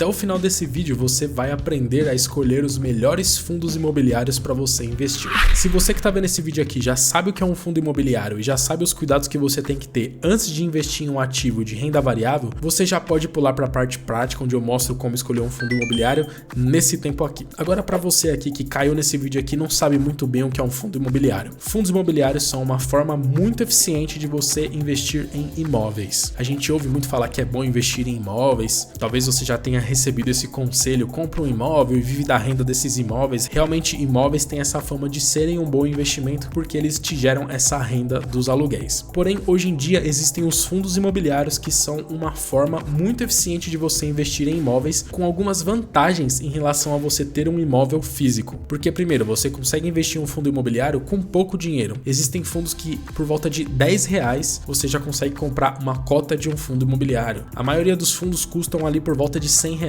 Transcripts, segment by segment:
Até o final desse vídeo você vai aprender a escolher os melhores fundos imobiliários para você investir. Se você que está vendo esse vídeo aqui já sabe o que é um fundo imobiliário e já sabe os cuidados que você tem que ter antes de investir em um ativo de renda variável, você já pode pular para a parte prática, onde eu mostro como escolher um fundo imobiliário nesse tempo aqui. Agora, para você aqui que caiu nesse vídeo aqui e não sabe muito bem o que é um fundo imobiliário. Fundos imobiliários são uma forma muito eficiente de você investir em imóveis. A gente ouve muito falar que é bom investir em imóveis, talvez você já tenha recebido esse conselho, compra um imóvel e vive da renda desses imóveis. Realmente, imóveis têm essa fama de serem um bom investimento porque eles te geram essa renda dos aluguéis. Porém, hoje em dia existem os fundos imobiliários que são uma forma muito eficiente de você investir em imóveis, com algumas vantagens em relação a você ter um imóvel físico. Porque primeiro, você consegue investir em um fundo imobiliário com pouco dinheiro. Existem fundos que por volta de R$10 você já consegue comprar uma cota de um fundo imobiliário. A maioria dos fundos custam ali por volta de R$100.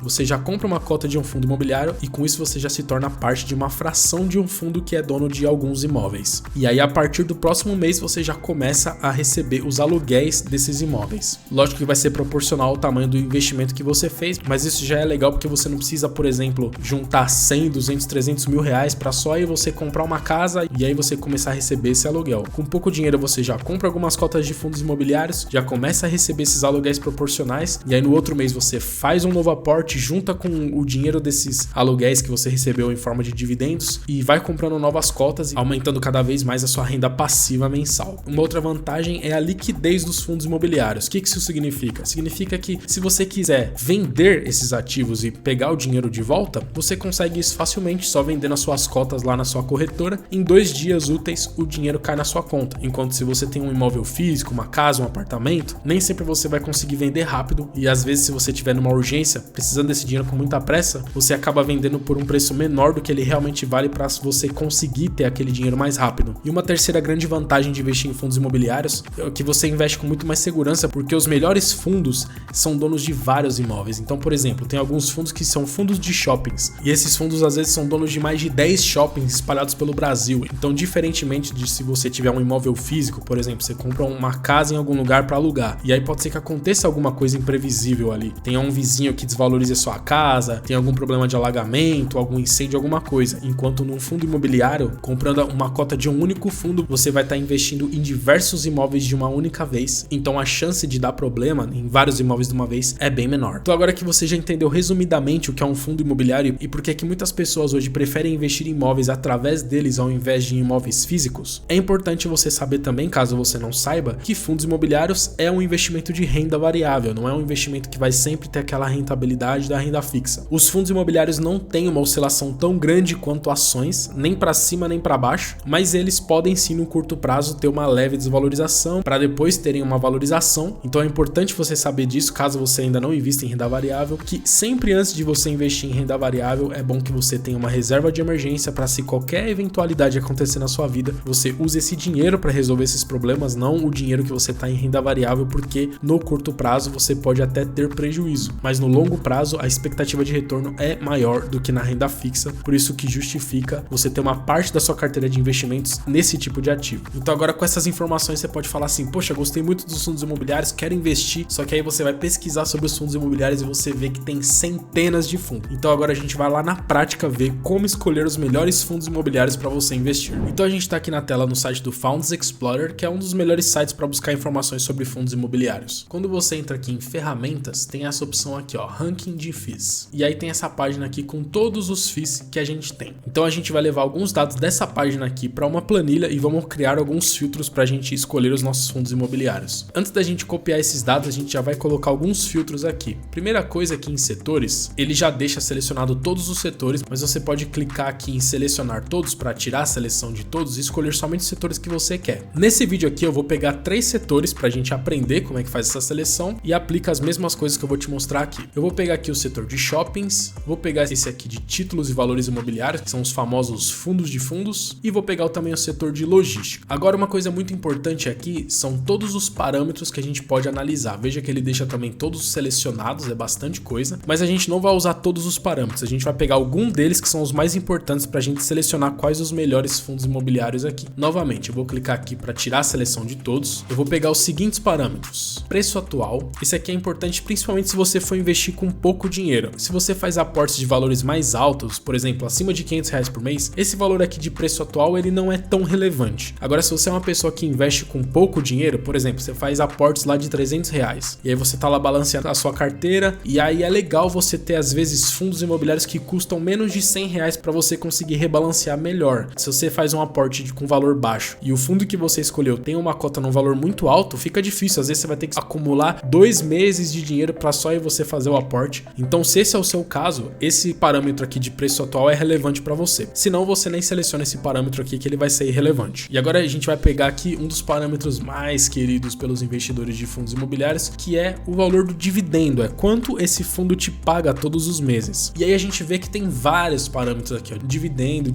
Você já compra uma cota de um fundo imobiliário e com isso você já se torna parte de uma fração de um fundo que é dono de alguns imóveis. E aí a partir do próximo mês você já começa a receber os aluguéis desses imóveis. Lógico que vai ser proporcional ao tamanho do investimento que você fez, mas isso já é legal porque você não precisa, por exemplo, juntar 100, 200, 300 mil reais para só aí você comprar uma casa e aí você começar a receber esse aluguel. Com pouco dinheiro você já compra algumas cotas de fundos imobiliários, já começa a receber esses aluguéis proporcionais e aí no outro mês você faz um novo aporte, junta com o dinheiro desses aluguéis que você recebeu em forma de dividendos e vai comprando novas cotas e aumentando cada vez mais a sua renda passiva mensal. Uma outra vantagem é a liquidez dos fundos imobiliários. O que isso significa? Significa que se você quiser vender esses ativos e pegar o dinheiro de volta, você consegue isso facilmente só vendendo as suas cotas lá na sua corretora. Em 2 dias úteis o dinheiro cai na sua conta. Enquanto se você tem um imóvel físico, uma casa, um apartamento, nem sempre você vai conseguir vender rápido e às vezes se você tiver numa urgência, precisando desse dinheiro com muita pressa, você acaba vendendo por um preço menor do que ele realmente vale para você conseguir ter aquele dinheiro mais rápido. E uma terceira grande vantagem de investir em fundos imobiliários é que você investe com muito mais segurança, porque os melhores fundos são donos de vários imóveis. Então, por exemplo, tem alguns fundos que são fundos de shoppings e esses fundos às vezes são donos de mais de 10 shoppings espalhados pelo Brasil. Então, diferentemente de se você tiver um imóvel físico, por exemplo, você compra uma casa em algum lugar para alugar e aí pode ser que aconteça alguma coisa imprevisível ali. Tenha um vizinho que desvalorize a sua casa, tem algum problema de alagamento, algum incêndio, alguma coisa. Enquanto num fundo imobiliário, comprando uma cota de um único fundo, você vai estar investindo em diversos imóveis de uma única vez. Então, a chance de dar problema em vários imóveis de uma vez é bem menor. Então, agora que você já entendeu resumidamente o que é um fundo imobiliário e por que muitas pessoas hoje preferem investir em imóveis através deles ao invés de em imóveis físicos, é importante você saber também, caso você não saiba, que fundos imobiliários é um investimento de renda variável, não é um investimento que vai sempre ter aquela rentabilidade da renda fixa. Os fundos imobiliários não têm uma oscilação tão grande quanto ações, nem para cima nem para baixo, mas eles podem sim no curto prazo ter uma leve desvalorização para depois terem uma valorização. Então é importante você saber disso, caso você ainda não invista em renda variável, que sempre antes de você investir em renda variável é bom que você tenha uma reserva de emergência para se qualquer eventualidade acontecer na sua vida, você use esse dinheiro para resolver esses problemas, não o dinheiro que você está em renda variável, porque no curto prazo você pode até ter prejuízo, mas no longo prazo a expectativa de retorno é maior do que na renda fixa, por isso que justifica você ter uma parte da sua carteira de investimentos nesse tipo de ativo. Então agora com essas informações você pode falar assim, poxa, gostei muito dos fundos imobiliários, quero investir, só que aí você vai pesquisar sobre os fundos imobiliários e você vê que tem centenas de fundos. Então agora a gente vai lá na prática ver como escolher os melhores fundos imobiliários para você investir. Então a gente está aqui na tela no site do Funds Explorer, que é um dos melhores sites para buscar informações sobre fundos imobiliários. Quando você entra aqui em ferramentas, tem essa opção aqui, ó, ranking de FIIs. E aí tem essa página aqui com todos os FIIs que a gente tem. Então a gente vai levar alguns dados dessa página aqui para uma planilha e vamos criar alguns filtros para a gente escolher os nossos fundos imobiliários. Antes da gente copiar esses dados, a gente já vai colocar alguns filtros aqui. Primeira coisa aqui em setores, ele já deixa selecionado todos os setores, mas você pode clicar aqui em selecionar todos para tirar a seleção de todos e escolher somente os setores que você quer. Nesse vídeo aqui eu vou pegar 3 setores para a gente aprender como é que faz essa seleção e aplica as mesmas coisas que eu vou te mostrar aqui. Eu vou pegar aqui o setor de shoppings, vou pegar esse aqui de títulos e valores imobiliários, que são os famosos fundos de fundos, e vou pegar também o setor de logística. Agora, uma coisa muito importante aqui são todos os parâmetros que a gente pode analisar. Veja que ele deixa também todos selecionados, é bastante coisa, mas a gente não vai usar todos os parâmetros, a gente vai pegar algum deles que são os mais importantes para a gente selecionar quais os melhores fundos imobiliários aqui. Novamente, eu vou clicar aqui para tirar a seleção de todos, eu vou pegar os seguintes parâmetros. Preço atual, esse aqui é importante principalmente se você for investir investir com pouco dinheiro. Se você faz aportes de valores mais altos, por exemplo, acima de R$500 por mês, esse valor aqui de preço atual ele não é tão relevante. Agora, se você é uma pessoa que investe com pouco dinheiro, por exemplo, você faz aportes lá de R$300, e aí você tá lá balanceando a sua carteira, e aí é legal você ter às vezes fundos imobiliários que custam menos de R$100 para você conseguir rebalancear melhor. Se você faz um aporte com valor baixo e o fundo que você escolheu tem uma cota num valor muito alto, fica difícil. Às vezes você vai ter que acumular 2 meses de dinheiro para só aí você fazer o aporte. Então, se esse é o seu caso, esse parâmetro aqui de preço atual é relevante para você. Se não, você nem seleciona esse parâmetro aqui que ele vai ser irrelevante. E agora a gente vai pegar aqui um dos parâmetros mais queridos pelos investidores de fundos imobiliários, que é o valor do dividendo, é quanto esse fundo te paga todos os meses. E aí a gente vê que tem vários parâmetros aqui, ó, dividend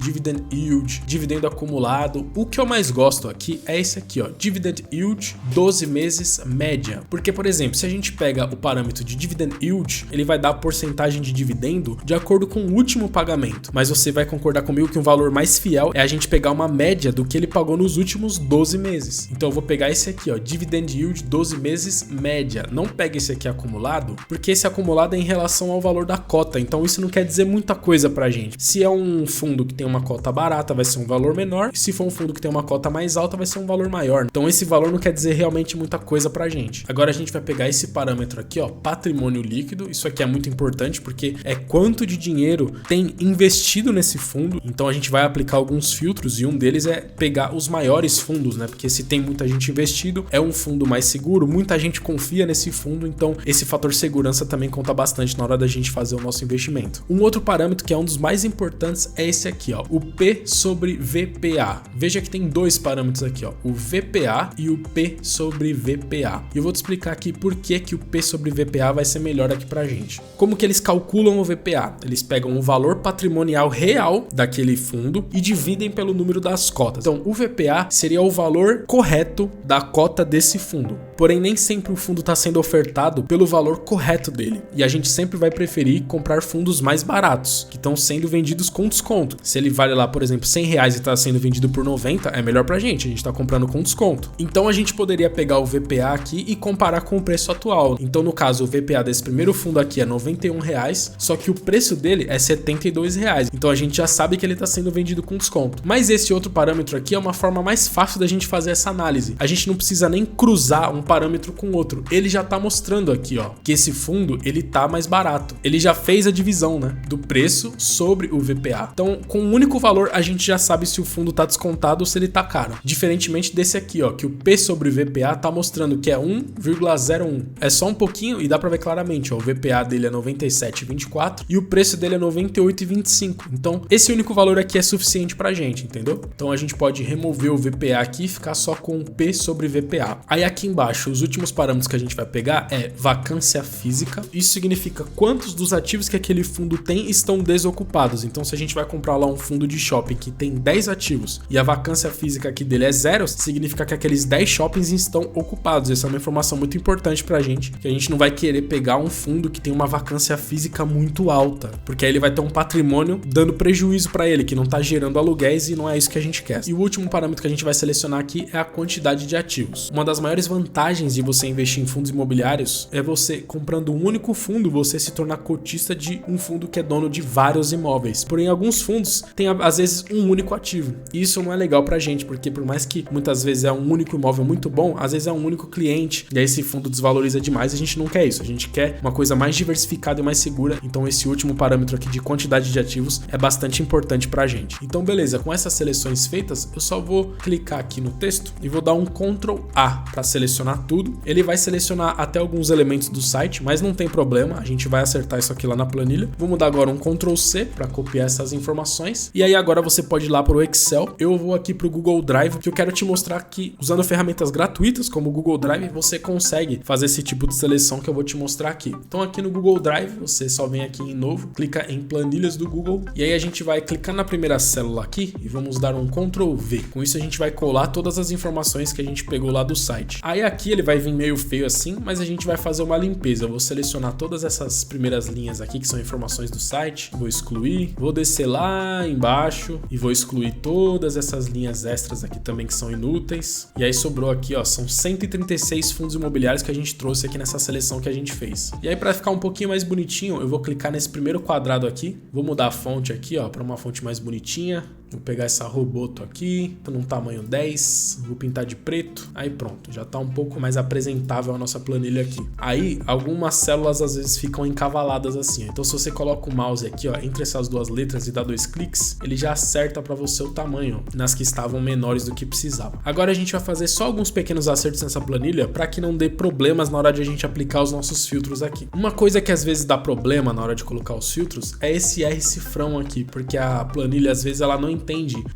yield, dividendo acumulado. O que eu mais gosto aqui é esse aqui, ó, dividend yield 12 meses média. Porque, por exemplo, se a gente pega o parâmetro de dividend yield, ele vai dar a porcentagem de dividendo de acordo com o último pagamento. Mas você vai concordar comigo que um valor mais fiel é a gente pegar uma média do que ele pagou nos últimos 12 meses. Então eu vou pegar esse aqui, ó, dividend yield 12 meses média. Não pega esse aqui acumulado, porque esse acumulado é em relação ao valor da cota. Então isso não quer dizer muita coisa pra gente. Se é um fundo que tem uma cota barata, vai ser um valor menor. Se for um fundo que tem uma cota mais alta, vai ser um valor maior. Então esse valor não quer dizer realmente muita coisa pra gente. Agora a gente vai pegar esse parâmetro aqui, ó, patrimônio líquido. Isso aqui é muito importante porque é quanto de dinheiro tem investido nesse fundo. Então a gente vai aplicar alguns filtros e um deles é pegar os maiores fundos, né? Porque se tem muita gente investido, é um fundo mais seguro, muita gente confia nesse fundo, então esse fator segurança também conta bastante na hora da gente fazer o nosso investimento. Um outro parâmetro que é um dos mais importantes é esse aqui, ó, o P sobre VPA. Veja que tem dois parâmetros aqui, ó, o VPA e o P sobre VPA. E eu vou te explicar aqui por que o P sobre VPA vai ser melhor aqui pra gente. Como que eles calculam o VPA? Eles pegam o valor patrimonial real daquele fundo e dividem pelo número das cotas. Então, o VPA seria o valor correto da cota desse fundo. Porém, nem sempre o fundo está sendo ofertado pelo valor correto dele. E a gente sempre vai preferir comprar fundos mais baratos, que estão sendo vendidos com desconto. Se ele vale lá, por exemplo, R$100 e está sendo vendido por 90, é melhor pra gente, a gente está comprando com desconto. Então a gente poderia pegar o VPA aqui e comparar com o preço atual. Então, no caso, o VPA desse primeiro fundo aqui é R$91, só que o preço dele é R$72. Então a gente já sabe que ele está sendo vendido com desconto. Mas esse outro parâmetro aqui é uma forma mais fácil da gente fazer essa análise. A gente não precisa nem cruzar um parâmetro com outro. Ele já tá mostrando aqui, ó, que esse fundo ele tá mais barato. Ele já fez a divisão, né, do preço sobre o VPA. Então, com um único valor, a gente já sabe se o fundo tá descontado ou se ele tá caro. Diferentemente desse aqui, ó, que o P sobre VPA tá mostrando que é 1,01. É só um pouquinho e dá pra ver claramente, ó, o VPA dele é 97,24 e o preço dele é 98,25. Então, esse único valor aqui é suficiente pra gente, entendeu? Então, a gente pode remover o VPA aqui e ficar só com o P sobre VPA. Aí aqui embaixo, os últimos parâmetros que a gente vai pegar é vacância física. Isso significa quantos dos ativos que aquele fundo tem estão desocupados. Então, se a gente vai comprar lá um fundo de shopping que tem 10 ativos e a vacância física aqui dele é 0, significa que aqueles 10 shoppings estão ocupados. Essa é uma informação muito importante pra gente, que a gente não vai querer pegar um fundo que tem uma vacância física muito alta, porque aí ele vai ter um patrimônio dando prejuízo pra ele, que não tá gerando aluguéis e não é isso que a gente quer. E o último parâmetro que a gente vai selecionar aqui é a quantidade de ativos. Uma das maiores vantagens de você investir em fundos imobiliários é você, comprando um único fundo, você se tornar cotista de um fundo que é dono de vários imóveis. Porém, alguns fundos têm, às vezes, um único ativo. E isso não é legal pra gente, porque por mais que muitas vezes é um único imóvel muito bom, às vezes é um único cliente, e aí esse fundo desvaloriza demais, a gente não quer isso. A gente quer uma coisa mais diversificada e mais segura. Então, esse último parâmetro aqui de quantidade de ativos é bastante importante pra gente. Então, beleza, com essas seleções feitas, eu só vou clicar aqui no texto e vou dar um Ctrl A para selecionar tudo. Ele vai selecionar até alguns elementos do site, mas não tem problema, a gente vai acertar isso aqui lá na planilha. Vou mudar agora um Ctrl C para copiar essas informações. E aí agora você pode ir lá para o Excel. Eu vou aqui para o Google Drive, que eu quero te mostrar que usando ferramentas gratuitas como o Google Drive, você consegue fazer esse tipo de seleção que eu vou te mostrar aqui. Então aqui no Google Drive, você só vem aqui em novo, clica em planilhas do Google e aí a gente vai clicar na primeira célula aqui e vamos dar um Ctrl V. Com isso a gente vai colar todas as informações que a gente pegou lá do site. Aí aqui ele vai vir meio feio assim, mas a gente vai fazer uma limpeza. Eu vou selecionar todas essas primeiras linhas aqui que são informações do site, vou excluir, vou descer lá embaixo e vou excluir todas essas linhas extras aqui também que são inúteis. E aí sobrou aqui, ó, são 136 fundos imobiliários que a gente trouxe aqui nessa seleção que a gente fez. E aí para ficar um pouquinho mais bonitinho, eu vou clicar nesse primeiro quadrado aqui, vou mudar a fonte aqui, ó, para uma fonte mais bonitinha. Vou pegar essa Roboto aqui, num tamanho 10, vou pintar de preto, aí pronto, já tá um pouco mais apresentável a nossa planilha aqui. Aí, algumas células às vezes ficam encavaladas assim, então se você coloca o mouse aqui, ó, entre essas duas letras e dá 2 cliques, ele já acerta para você o tamanho, nas que estavam menores do que precisava. Agora a gente vai fazer só alguns pequenos acertos nessa planilha para que não dê problemas na hora de a gente aplicar os nossos filtros aqui. Uma coisa que às vezes dá problema na hora de colocar os filtros é esse R cifrão aqui, porque a planilha às vezes ela não entende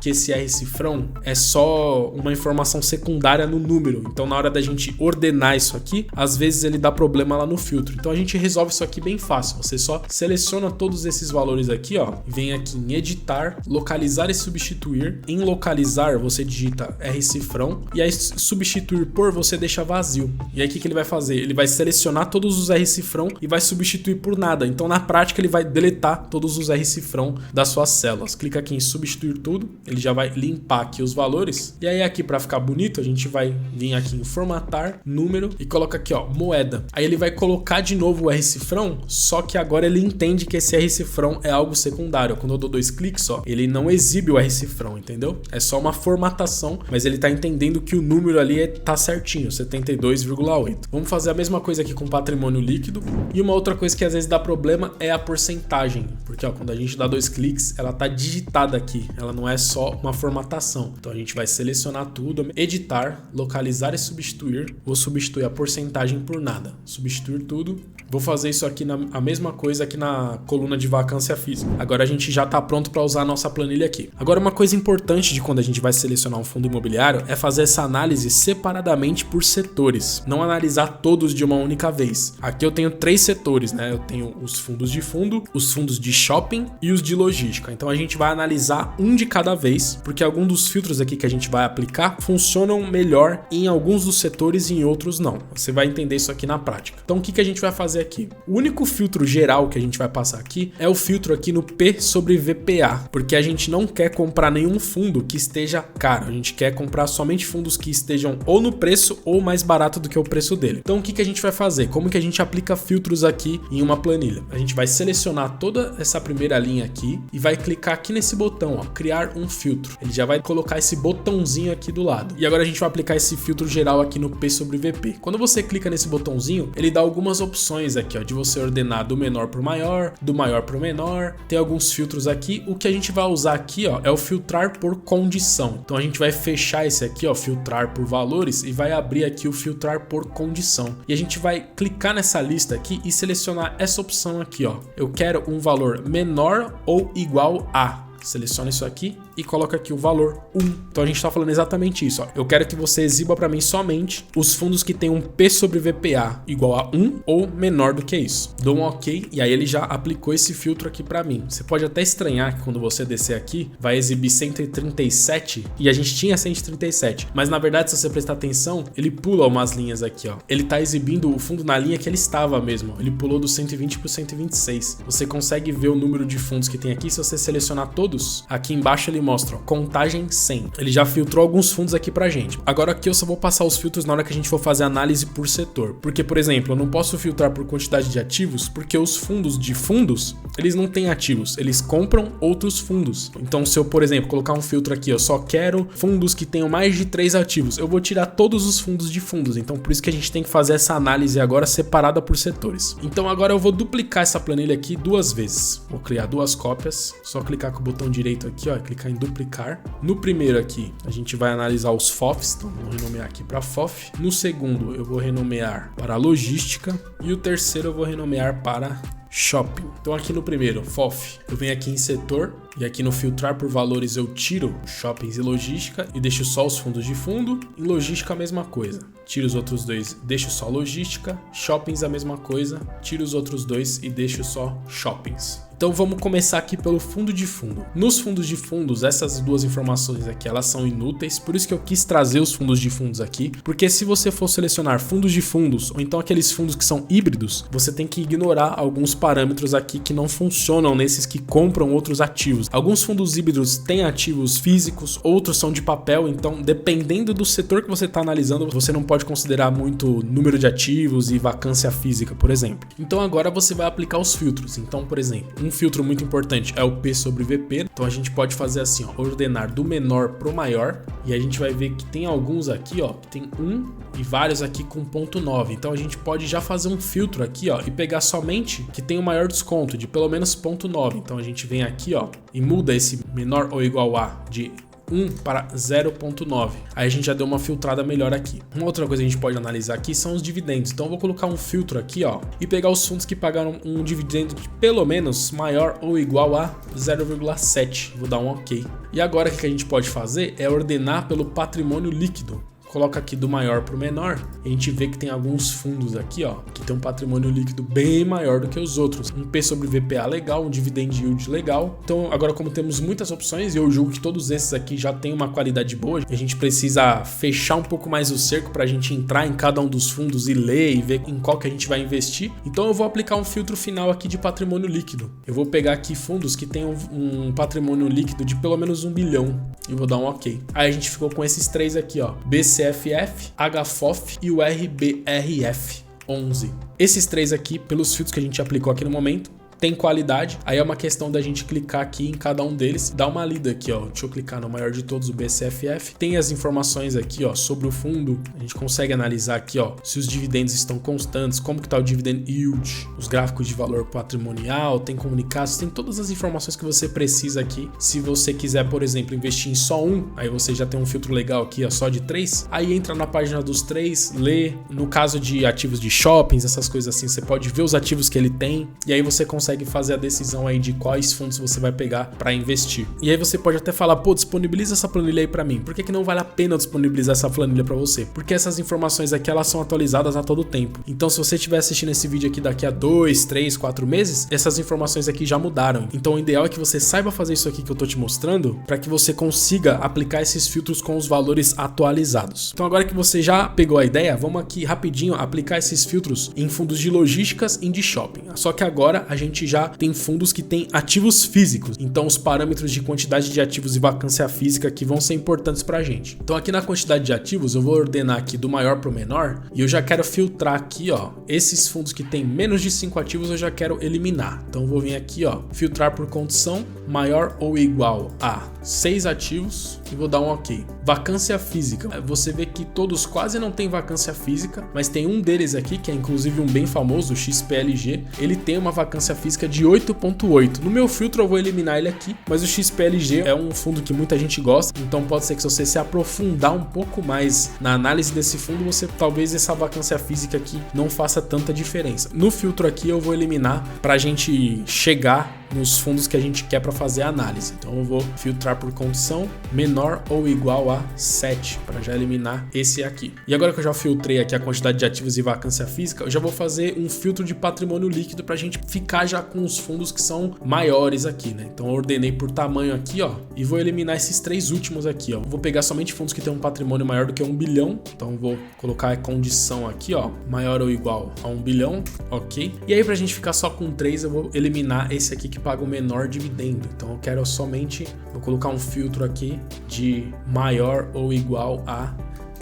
que esse R cifrão é só uma informação secundária no número. Então na hora da gente ordenar isso aqui, às vezes ele dá problema lá no filtro. Então a gente resolve isso aqui bem fácil. Você só seleciona todos esses valores aqui, ó, vem aqui em editar, localizar e substituir. Em localizar você digita R cifrão e aí substituir por você deixa vazio. E aí o que ele vai fazer? Ele vai selecionar todos os R cifrão e vai substituir por nada. Então na prática ele vai deletar todos os R cifrão das suas células. Clica aqui em substituir tudo, ele já vai limpar aqui os valores. E aí aqui para ficar bonito, a gente vai vir aqui em formatar, número e coloca aqui, ó, moeda. Aí ele vai colocar de novo o R cifrão, só que agora ele entende que esse R cifrão é algo secundário. Quando eu dou 2 cliques, ó, ele não exibe o R cifrão, entendeu? É só uma formatação, mas ele tá entendendo que o número ali tá certinho, 72,8. Vamos fazer a mesma coisa aqui com patrimônio líquido. E uma outra coisa que às vezes dá problema é a porcentagem, porque ó, quando a gente dá 2 cliques, ela tá digitada aqui, ela não é só uma formatação. Então a gente vai selecionar tudo, editar, localizar e substituir. Vou substituir a porcentagem por nada, substituir tudo. Vou fazer isso aqui a mesma coisa aqui na coluna de vacância física. Agora a gente já tá pronto para usar a nossa planilha aqui. Agora uma coisa importante de quando a gente vai selecionar um fundo imobiliário é fazer essa análise separadamente por setores, não analisar todos de uma única vez. Aqui eu tenho 3 setores, né? Eu tenho os fundos de fundo, os fundos de shopping e os de logística. Então a gente vai analisar um de cada vez, porque alguns dos filtros aqui que a gente vai aplicar funcionam melhor em alguns dos setores e em outros não. Você vai entender isso aqui na prática. Então o que a gente vai fazer aqui? O único filtro geral que a gente vai passar aqui é o filtro aqui no P sobre VPA, porque a gente não quer comprar nenhum fundo que esteja caro, a gente quer comprar somente fundos que estejam ou no preço ou mais barato do que o preço dele. Então o que a gente vai fazer? Como que a gente aplica filtros aqui em uma planilha? A gente vai selecionar toda essa primeira linha aqui e vai clicar aqui nesse botão, ó, criar um filtro. Ele já vai colocar esse botãozinho aqui do lado. E agora a gente vai aplicar esse filtro geral aqui no P sobre VP. Quando você clica nesse botãozinho, ele dá algumas opções aqui, ó, de você ordenar do menor para o maior, do maior para o menor. Tem alguns filtros aqui. O que a gente vai usar aqui, ó, é o filtrar por condição. Então a gente vai fechar esse aqui, ó, filtrar por valores e vai abrir aqui o filtrar por condição. E a gente vai clicar nessa lista aqui e selecionar essa opção aqui, ó. Eu quero um valor menor ou igual a. Seleciona isso aqui e coloca aqui o valor 1. Então a gente está falando exatamente isso, ó. Eu quero que você exiba para mim somente os fundos que tem um P sobre VPA igual a 1 ou menor do que isso. Dou um OK e aí ele já aplicou esse filtro aqui para mim. Você pode até estranhar que quando você descer aqui vai exibir 137 e a gente tinha 137, mas na verdade se você prestar atenção, ele pula umas linhas aqui, ó. Ele tá exibindo o fundo na linha que ele estava mesmo. Ele pulou do 120 para o 126. Você consegue ver o número de fundos que tem aqui se você selecionar todos. Aqui embaixo ele mostra, ó, contagem 100. Ele já filtrou alguns fundos aqui pra gente. Agora aqui eu só vou passar os filtros na hora que a gente for fazer análise por setor. Porque, por exemplo, eu não posso filtrar por quantidade de ativos, porque os fundos de fundos, eles não têm ativos, eles compram outros fundos. Então se eu, por exemplo, colocar um filtro aqui, eu só quero fundos que tenham mais de 3 ativos, eu vou tirar todos os fundos de fundos. Então por isso que a gente tem que fazer essa análise agora separada por setores. Então agora eu vou duplicar essa planilha aqui 2 vezes. Vou criar 2 cópias, só clicar com o botão direito aqui, ó, clicar em duplicar. No primeiro aqui, a gente vai analisar os FOFs, então vou renomear aqui para FOF. No segundo, eu vou renomear para logística e o terceiro eu vou renomear para shopping. Então aqui no primeiro, FOF, eu venho aqui em setor e aqui no filtrar por valores eu tiro shoppings e logística e deixo só os fundos de fundo. Em logística a mesma coisa, tiro os outros 2, deixo só logística. Shoppings a mesma coisa, tiro os outros 2 e deixo só shoppings. Então vamos começar aqui pelo fundo de fundo. Nos fundos de fundos, essas duas informações aqui, elas são inúteis, por isso que eu quis trazer os fundos de fundos aqui, porque se você for selecionar fundos de fundos, ou então aqueles fundos que são híbridos, você tem que ignorar alguns parâmetros aqui que não funcionam nesses que compram outros ativos. Alguns fundos híbridos têm ativos físicos, outros são de papel, então dependendo do setor que você está analisando, você não pode considerar muito número de ativos e vacância física, por exemplo. Então agora você vai aplicar os filtros. Então, por exemplo, um filtro muito importante é o P sobre VP. Então a gente pode fazer assim, ó, ordenar do menor pro maior, e a gente vai ver que tem alguns aqui, ó, que tem 1 e vários aqui com 0,9. Então a gente pode já fazer um filtro aqui, ó, e pegar somente que tem o maior desconto de pelo menos 0,9. Então a gente vem aqui, ó, e muda esse menor ou igual a de 1 para 0,9. Aí a gente já deu uma filtrada melhor aqui. Uma outra coisa que a gente pode analisar aqui são os dividendos. Então eu vou colocar um filtro aqui, ó, e pegar os fundos que pagaram um dividendo de pelo menos maior ou igual a 0,7. Vou dar um OK. E agora o que a gente pode fazer é ordenar pelo patrimônio líquido. Coloca aqui do maior para o menor, e a gente vê que tem alguns fundos aqui, ó, que tem um patrimônio líquido bem maior do que os outros. Um P sobre VPA legal, um dividend yield legal. Então agora, como temos muitas opções, e eu julgo que todos esses aqui já tem uma qualidade boa, a gente precisa fechar um pouco mais o cerco para a gente entrar em cada um dos fundos e ler e ver em qual que a gente vai investir. Então eu vou aplicar um filtro final aqui de patrimônio líquido. Eu vou pegar aqui fundos que tenham um patrimônio líquido de pelo menos 1 bilhão e vou dar um OK. Aí a gente ficou com esses três aqui, ó, BCFF, HFOF e o RBRF11. Esses três aqui, pelos filtros que a gente aplicou aqui no momento, tem qualidade. Aí é uma questão da gente clicar aqui em cada um deles, dar uma lida aqui, ó. Deixa eu clicar no maior de todos, o BCFF. Tem as informações aqui, ó, sobre o fundo. A gente consegue analisar aqui, ó, se os dividendos estão constantes, como que tá o dividend yield, os gráficos de valor patrimonial, tem comunicados, tem todas as informações que você precisa aqui. Se você quiser, por exemplo, investir em só um, aí você já tem um filtro legal aqui, ó, só de 3. Aí entra na página dos 3, lê. No caso de ativos de shoppings, essas coisas assim, você pode ver os ativos que ele tem, e aí você consegue fazer a decisão aí de quais fundos você vai pegar para investir. E aí você pode até falar, pô, disponibiliza essa planilha aí para mim. Por que não vale a pena disponibilizar essa planilha para você? Porque essas informações aqui, elas são atualizadas a todo tempo. Então, se você estiver assistindo esse vídeo aqui daqui a 2, 3, 4 meses, essas informações aqui já mudaram. Então, o ideal é que você saiba fazer isso aqui que eu tô te mostrando, para que você consiga aplicar esses filtros com os valores atualizados. Então, agora que você já pegou a ideia, vamos aqui rapidinho aplicar esses filtros em fundos de logísticas e de shopping. Só que agora a gente já tem fundos que têm ativos físicos, então os parâmetros de quantidade de ativos e vacância física aqui vão ser importantes pra gente. Então aqui na quantidade de ativos eu vou ordenar aqui do maior para o menor, e eu já quero filtrar aqui, ó, esses fundos que tem menos de 5 ativos eu já quero eliminar. Então eu vou vir aqui, ó, filtrar por condição maior ou igual a 6 ativos e vou dar um OK. Vacância física, você vê que todos quase não tem vacância física, mas tem um deles aqui que é inclusive um bem famoso, o XPLG, ele tem uma vacância física de 8,8. No meu filtro eu vou eliminar ele aqui, mas o XPLG é um fundo que muita gente gosta, então pode ser que se você se aprofundar um pouco mais na análise desse fundo, você talvez essa vacância física aqui não faça tanta diferença. No filtro aqui eu vou eliminar para a gente chegar nos fundos que a gente quer para fazer a análise. Então eu vou filtrar por condição menor ou igual a 7 para já eliminar esse aqui. E agora que eu já filtrei aqui a quantidade de ativos e vacância física, eu já vou fazer um filtro de patrimônio líquido para a gente ficar já com os fundos que são maiores aqui, né? Então eu ordenei por tamanho aqui, ó, e vou eliminar esses três últimos aqui, ó. Vou pegar somente fundos que tem um patrimônio maior do que 1 bilhão. Então vou colocar a condição aqui, ó, maior ou igual a 1 bilhão, OK? E aí pra gente ficar só com 3, eu vou eliminar esse aqui que paga o menor dividendo. Então eu quero somente, vou colocar um filtro aqui de maior ou igual a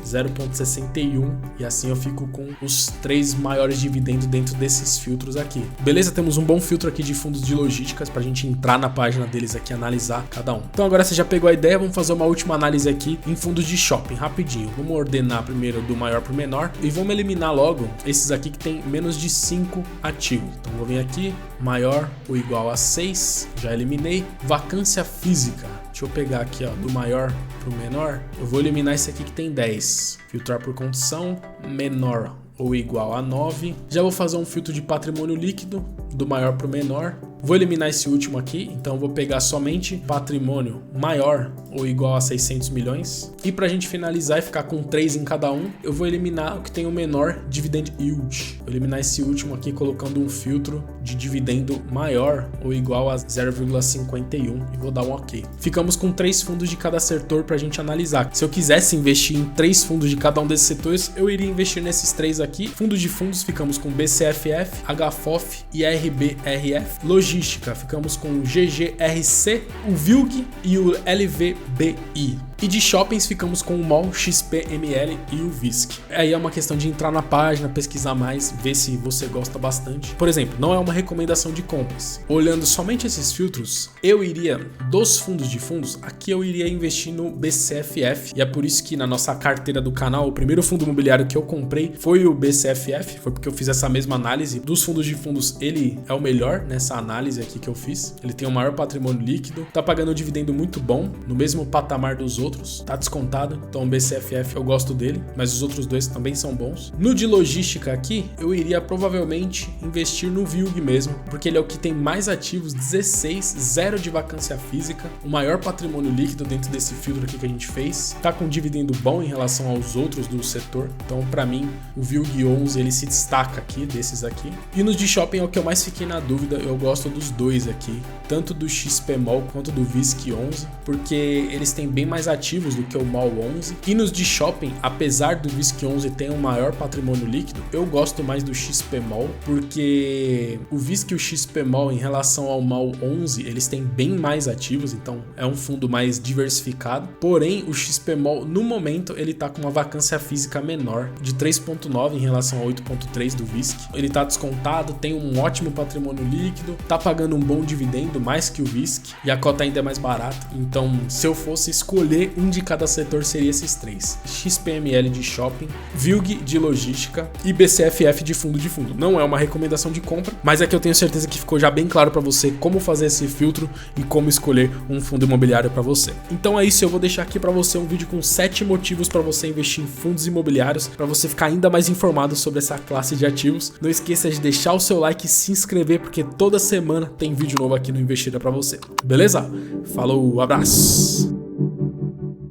0,61 e assim eu fico com os 3 maiores dividendos dentro desses filtros aqui. Beleza? Temos um bom filtro aqui de fundos de logísticas para a gente entrar na página deles aqui e analisar cada um. Então agora você já pegou a ideia, vamos fazer uma última análise aqui em fundos de shopping, rapidinho. Vamos ordenar primeiro do maior para o menor e vamos eliminar logo esses aqui que tem menos de 5 ativos. Então vou vir aqui, maior ou igual a 6, já eliminei. Vacância física, deixa eu pegar aqui, ó, do maior para o menor, eu vou eliminar esse aqui que tem 10. Filtrar por condição, menor ou igual a 9. Já vou fazer um filtro de patrimônio líquido, do maior para o menor. Vou eliminar esse último aqui, então vou pegar somente patrimônio maior ou igual a 600 milhões. E pra gente finalizar e ficar com 3 em cada um, eu vou eliminar o que tem o menor dividend yield. Vou eliminar esse último aqui colocando um filtro de dividendo maior ou igual a 0,51 e vou dar um OK. Ficamos com 3 fundos de cada setor pra gente analisar. Se eu quisesse investir em 3 fundos de cada um desses setores, eu iria investir nesses 3 aqui. Fundos de fundos, ficamos com BCFF, HFOF e RBRF. Logística, ficamos com o GGRC, o VILG e o LVBI. E de shoppings ficamos com o MOL, XPML e o VISC. Aí é uma questão de entrar na página, pesquisar mais, ver se você gosta bastante. Por exemplo, não é uma recomendação de compras. Olhando somente esses filtros, eu iria, dos fundos de fundos, aqui eu iria investir no BCFF. E é por isso que na nossa carteira do canal, o primeiro fundo imobiliário que eu comprei foi o BCFF. Foi porque eu fiz essa mesma análise. Dos fundos de fundos, ele é o melhor nessa análise aqui que eu fiz. Ele tem o maior patrimônio líquido, tá pagando um dividendo muito bom, no mesmo patamar dos outros, tá descontado. Então o BCFF eu gosto dele, mas os outros dois também são bons. No de logística aqui, eu iria provavelmente investir no VILG mesmo, porque ele é o que tem mais ativos, 16, 0 de vacância física, o maior patrimônio líquido dentro desse filtro aqui que a gente fez, tá com um dividendo bom em relação aos outros do setor. Então para mim o VILG 11 ele se destaca aqui, desses aqui. E nos de shopping é o que eu mais fiquei na dúvida, eu gosto dos dois aqui, tanto do XPMOL quanto do VISC 11, porque eles têm bem mais ativos do que o MOL 11. E nos de shopping, apesar do VISC 11 ter um maior patrimônio líquido, eu gosto mais do XPMOL, porque o VISC e o XPMOL em relação ao MOL 11, eles têm bem mais ativos, então é um fundo mais diversificado. Porém, o XPMOL no momento ele tá com uma vacância física menor, de 3,9 em relação a 8,3 do VISC. Ele tá descontado, tem um ótimo patrimônio líquido, tá pagando um bom dividendo, mais que o VISC, e a cota ainda é mais barata. Então, se eu fosse escolher um de cada setor, seria esses 3: XPML de shopping, VILG de logística e BCFF de fundo de fundo. Não é uma recomendação de compra, mas é que eu tenho certeza que ficou já bem claro para você como fazer esse filtro e como escolher um fundo imobiliário para você. Então é isso, eu vou deixar aqui para você um vídeo com 7 motivos para você investir em fundos imobiliários, para você ficar ainda mais informado sobre essa classe de ativos. Não esqueça de deixar o seu like e se inscrever, porque toda semana tem vídeo novo aqui no Investida para você. Beleza? Falou, abraço!